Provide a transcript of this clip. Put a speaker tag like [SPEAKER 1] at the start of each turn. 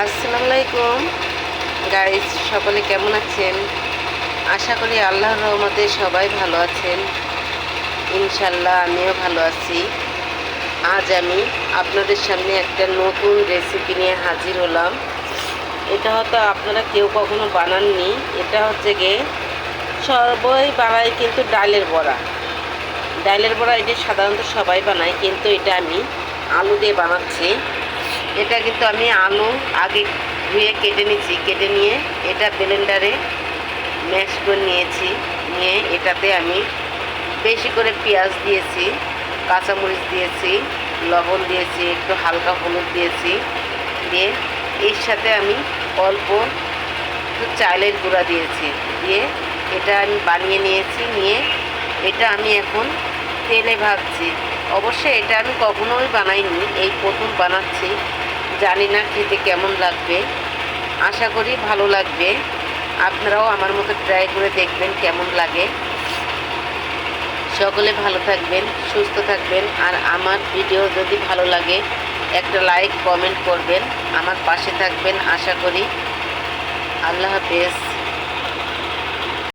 [SPEAKER 1] আসসালামু আলাইকুম গাইস, সকলে কেমন আছেন? আশা করি আল্লাহর রহমতে সবাই ভালো আছেন। ইনশাল্লাহ আমিও ভালো আছি। আজ আমি আপনাদের সামনে একটা নতুন রেসিপি নিয়ে হাজির হলাম। এটা হয়তো আপনারা কেউ কখনো বানাননি। এটা হচ্ছে গিয়ে সবাই বানায় কিন্তু ডালের বড়া এটা সাধারণত সবাই বানায়, কিন্তু এটা আমি আলু দিয়ে বানাচ্ছি। এটা কিন্তু আমি আলু আগে ধুয়ে কেটে নিয়েছি, কেটে নিয়ে এটা ব্লেন্ডারে ম্যাশ করে নিয়েছি। নিয়ে এটাতে আমি বেশি করে পেঁয়াজ দিয়েছি, কাঁচামরিচ দিয়েছি, লবণ দিয়েছি, একটু হালকা হলুদ দিয়েছি। দিয়ে এর সাথে আমি অল্প একটু চালের গুঁড়া দিয়েছি। দিয়ে এটা আমি বানিয়ে নিয়েছি। নিয়ে এটা আমি এখন তেলে ভাজছি। অবশ্যই এটা আমি কখনোই বানাইনি, এই প্রথম বানাচ্ছি। জানি না খেতে কেমন লাগবে, আশা করি ভালো লাগবে। আপনারাও আমার মতো ট্রাই করে দেখবেন কেমন লাগে। সকলে ভালো থাকবেন, সুস্থ থাকবেন। আর আমার ভিডিও যদি ভালো লাগে একটা লাইক কমেন্ট করবেন, আমার পাশে থাকবেন আশা করি। আল্লাহ হাফেজ।